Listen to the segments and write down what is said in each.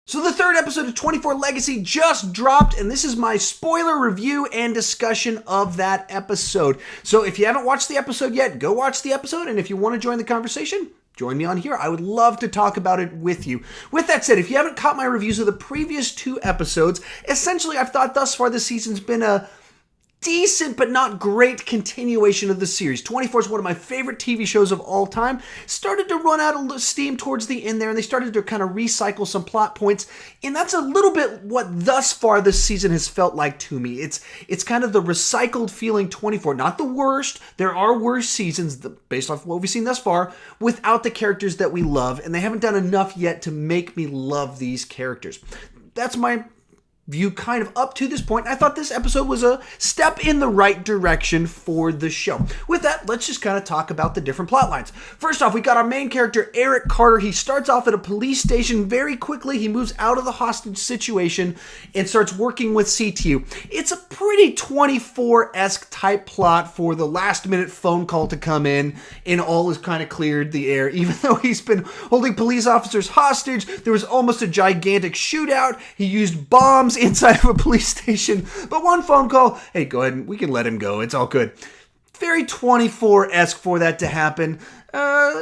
So the third episode of 24 Legacy just dropped, and this is my spoiler review and discussion of that episode. So if you haven't watched the episode yet, go watch the episode, and if you want to join the conversation, join me on here. I would love to talk about it with you. With that said, if you haven't caught my reviews of the previous two episodes, essentially I've thought thus far this season's been a decent but not great continuation of the series. 24 is one of my favorite TV shows of all time. Started to run out of steam towards the end there, and they started to kind of recycle some plot points, and that's a little bit what thus far this season has felt like to me. It's kind of the recycled feeling 24. Not the worst. There are worse seasons based off what we've seen thus far without the characters that we love, and they haven't done enough yet to make me love these characters. That's my view kind of up to this point. I thought this episode was a step in the right direction for the show. With that, let's just kind of talk about the different plot lines. First off, we got our main character, Eric Carter. He starts off at a police station very quickly. He moves out of the hostage situation and starts working with CTU. It's a pretty 24-esque type plot for the last minute phone call to come in and all is kind of cleared the air. Even though he's been holding police officers hostage, there was almost a gigantic shootout. He used bombs inside of a police station, but one phone call, hey, go ahead and we can let him go. It's all good. Very 24-esque for that to happen.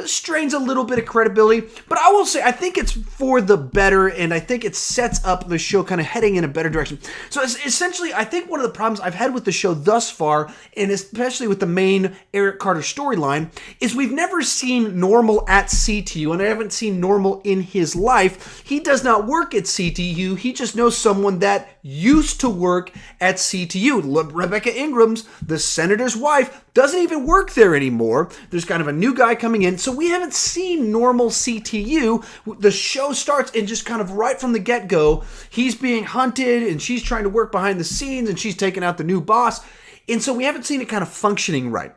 Strains a little bit of credibility, but I will say I think it's for the better, and I think it sets up the show kind of heading in a better direction. So essentially, I think one of the problems I've had with the show thus far, and especially with the main Eric Carter storyline, is we've never seen Normal at CTU, and I haven't seen Normal in his life. He does not work at CTU. He just knows someone that used to work at CTU. Rebecca Ingram's, the senator's wife, doesn't even work there anymore. There's kind of a new guy coming in, so we haven't seen Normal CTU. The show starts and just kind of right from the get-go, he's being hunted and she's trying to work behind the scenes and she's taking out the new boss, and so we haven't seen it kind of functioning right.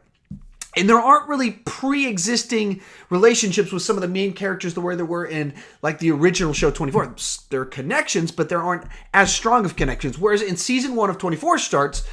And there aren't really pre-existing relationships with some of the main characters the way there were in like the original show 24. There are connections, but there aren't as strong of connections. Whereas in season 1 of 24 starts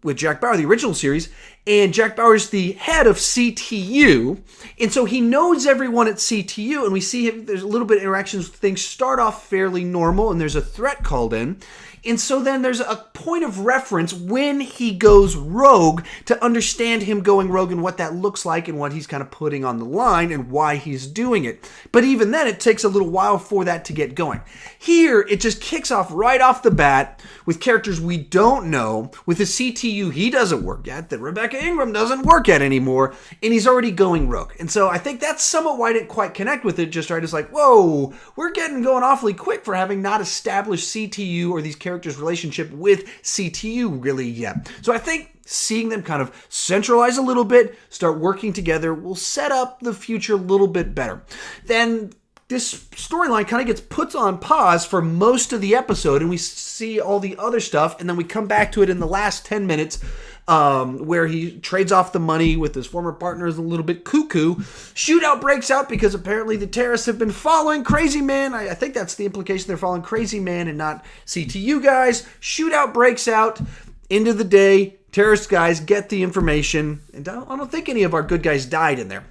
with Jack Bauer, the original series, and Jack Bauer's the head of CTU, and so he knows everyone at CTU, and we see him, there's a little bit of interactions, things start off fairly normal, and there's a threat called in, and so then there's a point of reference when he goes rogue to understand him going rogue and what that looks like and what he's kind of putting on the line and why he's doing it. But even then, it takes a little while for that to get going. Here, it just kicks off right off the bat with characters we don't know, with a CTU he doesn't work at, that Rebecca Ingram doesn't work at anymore, and he's already going rogue. And so I think that's somewhat why I didn't quite connect with it, just right, it's like, whoa, we're going awfully quick for having not established CTU or these characters' relationship with CTU really yet. So I think seeing them kind of centralize a little bit, start working together, will set up the future a little bit better. Then this storyline kind of gets put on pause for most of the episode, and we see all the other stuff, and then we come back to it in the last 10 minutes, where he trades off the money with his former partners, a little bit cuckoo. Shootout breaks out because apparently the terrorists have been following Crazy Man. I think that's the implication. They're following Crazy Man and not CTU guys. Shootout breaks out. End of the day, terrorist guys get the information, and I don't think any of our good guys died in there.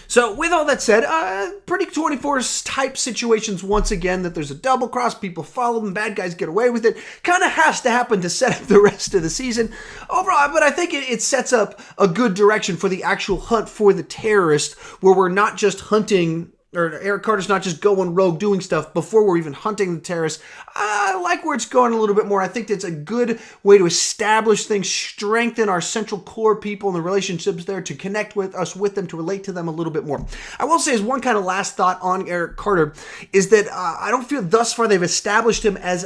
So with all that said, pretty 24 type situations once again, that there's a double cross, people follow them, bad guys get away with it. Kind of has to happen to set up the rest of the season overall, but I think it sets up a good direction for the actual hunt for the terrorist, where we're not just hunting, or Eric Carter's not just going rogue doing stuff before we're even hunting the terrorists. I like where it's going a little bit more. I think it's a good way to establish things, strengthen our central core people and the relationships there, to connect with us with them, to relate to them a little bit more. I will say, as one kind of last thought on Eric Carter, is that I don't feel thus far they've established him as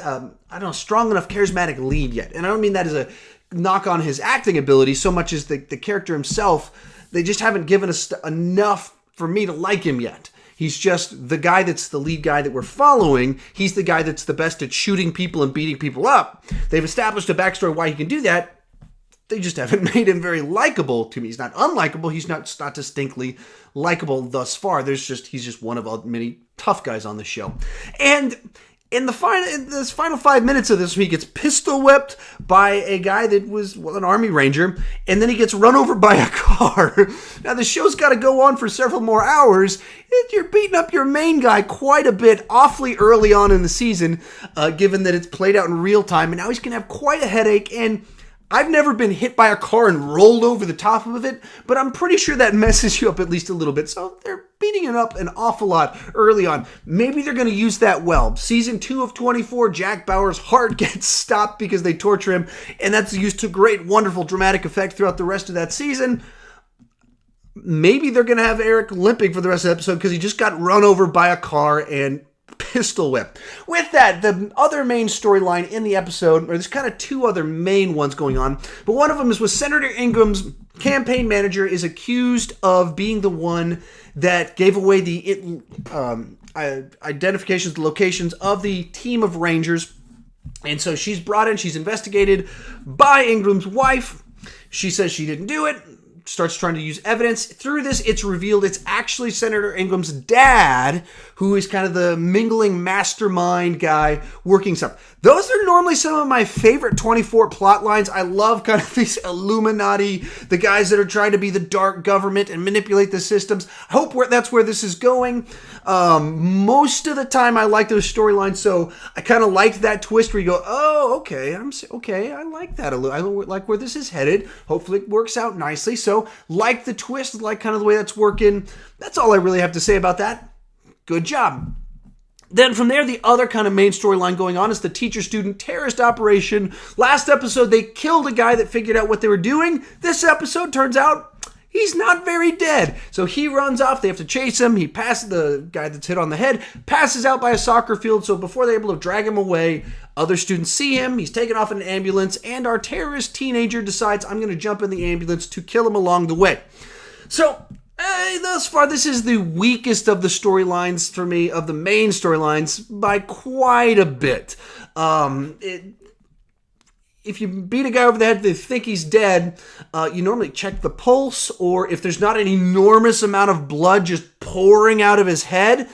strong enough charismatic lead yet. And I don't mean that as a knock on his acting ability so much as the character himself. They just haven't given us enough for me to like him yet. He's just the guy that's the lead guy that we're following. He's the guy that's the best at shooting people and beating people up. They've established a backstory why he can do that. They just haven't made him very likable to me. He's not unlikable. He's not distinctly likable thus far. He's just one of many tough guys on the show. And In this final 5 minutes of this, he gets pistol whipped by a guy that was an Army Ranger, and then he gets run over by a car. Now, the show's got to go on for several more hours. You're beating up your main guy quite a bit, awfully early on in the season, given that it's played out in real time, and now he's going to have quite a headache, and I've never been hit by a car and rolled over the top of it, but I'm pretty sure that messes you up at least a little bit. So they're beating it up an awful lot early on. Maybe they're going to use that well. Season 2 of 24, Jack Bauer's heart gets stopped because they torture him, and that's used to great, wonderful, dramatic effect throughout the rest of that season. Maybe they're going to have Eric limping for the rest of the episode because he just got run over by a car and pistol whip. With that, the other main storyline in the episode, or there's kind of two other main ones going on, but one of them is with Senator Ingram's campaign manager is accused of being the one that gave away the identifications, the locations of the team of Rangers. And so she's brought in, she's investigated by Ingram's wife. She says she didn't do it. Starts trying to use evidence. Through this, it's revealed it's actually Senator Ingram's dad, who is kind of the mingling mastermind guy working stuff. Those are normally some of my favorite 24 plot lines. I love kind of these Illuminati, the guys that are trying to be the dark government and manipulate the systems. I hope that's where this is going. Most of the time, I like those storylines, so I kind of liked that twist where you go, oh, okay, I like that. I like where this is headed. Hopefully it works out nicely. So, like the twist, like kind of the way that's working. That's all I really have to say about that. Good job. Then from there, the other kind of main storyline going on is the teacher-student terrorist operation. Last episode, they killed a guy that figured out what they were doing. This episode turns out he's not very dead. So he runs off. They have to chase him. He passes the guy that's hit on the head, passes out by a soccer field. So before they're able to drag him away, other students see him. He's taken off in an ambulance, and our terrorist teenager decides, I'm going to jump in the ambulance to kill him along the way. So thus far, this is the weakest of the storylines for me, of the main storylines, by quite a bit. If you beat a guy over the head, they think he's dead, you normally check the pulse, or if there's not an enormous amount of blood just pouring out of his head,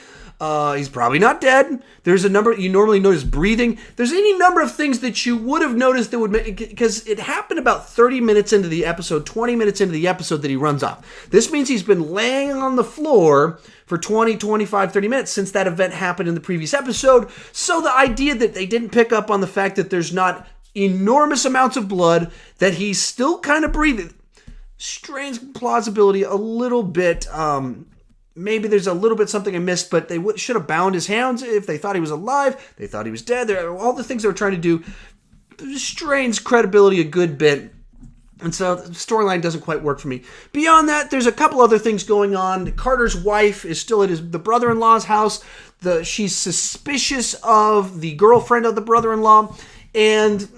he's probably not dead. There's a number, you normally notice breathing. There's any number of things that you would have noticed that would make, because it happened about 30 minutes into the episode, 20 minutes into the episode that he runs off. This means he's been laying on the floor for 20, 25, 30 minutes since that event happened in the previous episode. So the idea that they didn't pick up on the fact that there's not enormous amounts of blood, that he's still kind of breathing, strains plausibility a little bit. Maybe there's a little bit something I missed, but they should have bound his hands if they thought he was alive. They thought he was dead. All the things they were trying to do strains credibility a good bit. And so the storyline doesn't quite work for me. Beyond that, there's a couple other things going on. Carter's wife is still at the brother-in-law's house. She's suspicious of the girlfriend of the brother-in-law. And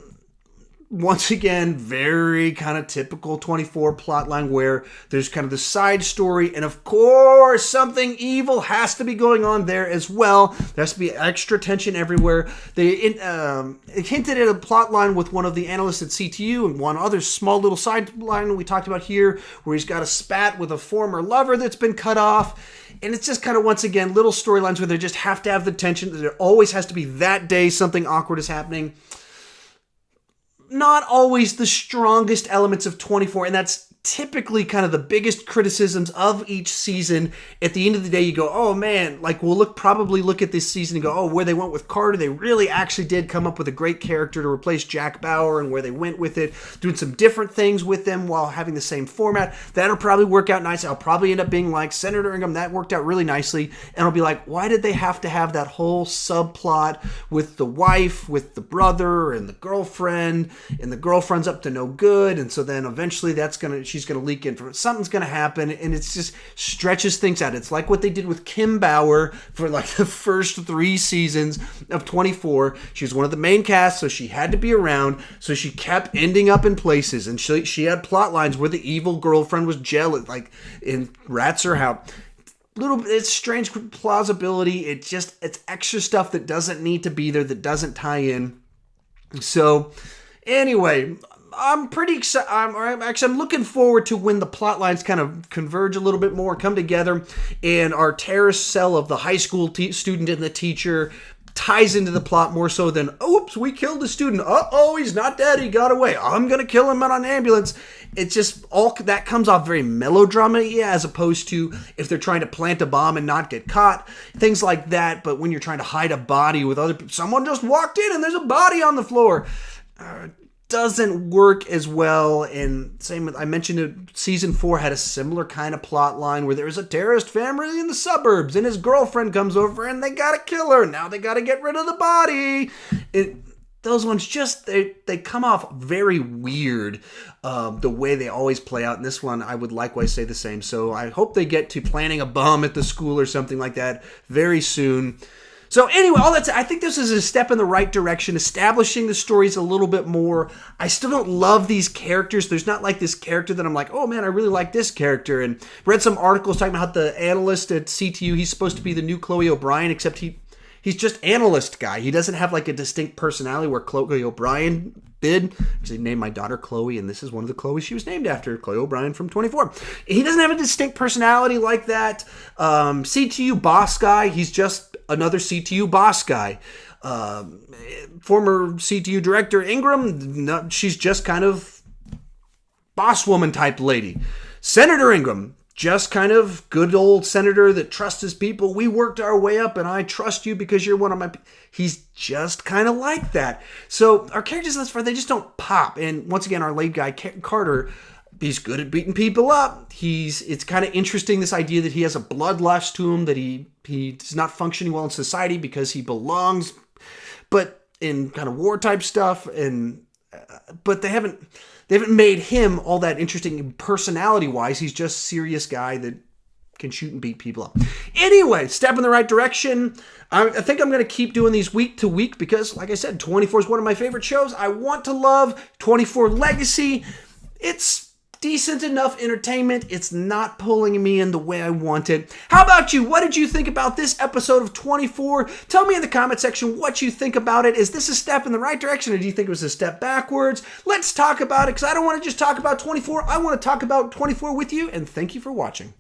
once again, very kind of typical 24 plotline where there's kind of the side story, and of course something evil has to be going on there as well. There has to be extra tension everywhere. They hinted at a plot line with one of the analysts at CTU, and one other small little side line we talked about here where he's got a spat with a former lover that's been cut off. And it's just kind of, once again, little storylines where they just have to have the tension. There always has to be that day something awkward is happening. Not always the strongest elements of 24, and that's typically kind of the biggest criticisms of each season. At the end of the day, you go, oh man, like we'll probably look at this season and go, oh, where they went with Carter, they really actually did come up with a great character to replace Jack Bauer, and where they went with it, doing some different things with them while having the same format. That'll probably work out nice. I'll probably end up being like Senator Ingram. That worked out really nicely. And I'll be like, why did they have to have that whole subplot with the wife, with the brother, and the girlfriend, and the girlfriend's up to no good, and so then eventually she's gonna leak in from it. Something's gonna happen, and it's just stretches things out. It's like what they did with Kim Bauer for like the first 3 seasons of 24. She was one of the main cast, so she had to be around, so she kept ending up in places, and she had plot lines where the evil girlfriend was jealous, like in Rats Her House. It's strange plausibility. It's extra stuff that doesn't need to be there, that doesn't tie in. So anyway, I'm pretty excited. I'm looking forward to when the plot lines kind of converge a little bit more, come together, and our terrorist cell of the high school student and the teacher ties into the plot more so than, oops, we killed the student. Uh-oh, he's not dead. He got away. I'm going to kill him on an ambulance. It's just all that comes off very melodrama-y as opposed to if they're trying to plant a bomb and not get caught, things like that. But when you're trying to hide a body with other people, someone just walked in and there's a body on the floor. Doesn't work as well. And same with, I mentioned it, season 4 had a similar kind of plot line where there was a terrorist family in the suburbs and his girlfriend comes over and they gotta kill her. Now they gotta get rid of the body. Those ones just, they come off very weird, the way they always play out. In this one, I would likewise say the same. So I hope they get to planting a bomb at the school or something like that very soon. So anyway, all that's, I think this is a step in the right direction, establishing the stories a little bit more. I still don't love these characters. There's not like this character that I'm like, oh man, I really like this character. And read some articles talking about how the analyst at CTU, he's supposed to be the new Chloe O'Brien, except he's just analyst guy. He doesn't have like a distinct personality where Chloe O'Brien did. Actually named my daughter Chloe, and this is one of the Chloes she was named after, Chloe O'Brien from 24. He doesn't have a distinct personality like that. CTU boss guy, he's just another CTU boss guy. Former CTU director Ingram, no, she's just kind of boss woman type lady. Senator Ingram, just kind of good old senator that trusts his people. We worked our way up and I trust you because you're one of my... He's just kind of like that. So our characters thus far, they just don't pop. And once again, our lead guy, Carter, he's good at beating people up. It's kind of interesting, this idea that he has a bloodlust to him, that he's not functioning well in society because he belongs, but in kind of war type stuff. But they haven't made him all that interesting personality wise. He's just a serious guy that can shoot and beat people up. Anyway, step in the right direction. I think I'm going to keep doing these week to week because, like I said, 24 is one of my favorite shows. I want to love 24 Legacy. It's decent enough entertainment. It's not pulling me in the way I want it. How about you? What did you think about this episode of 24? Tell me in the comment section what you think about it. Is this a step in the right direction or do you think it was a step backwards? Let's talk about it because I don't want to just talk about 24. I want to talk about 24 with you, and thank you for watching.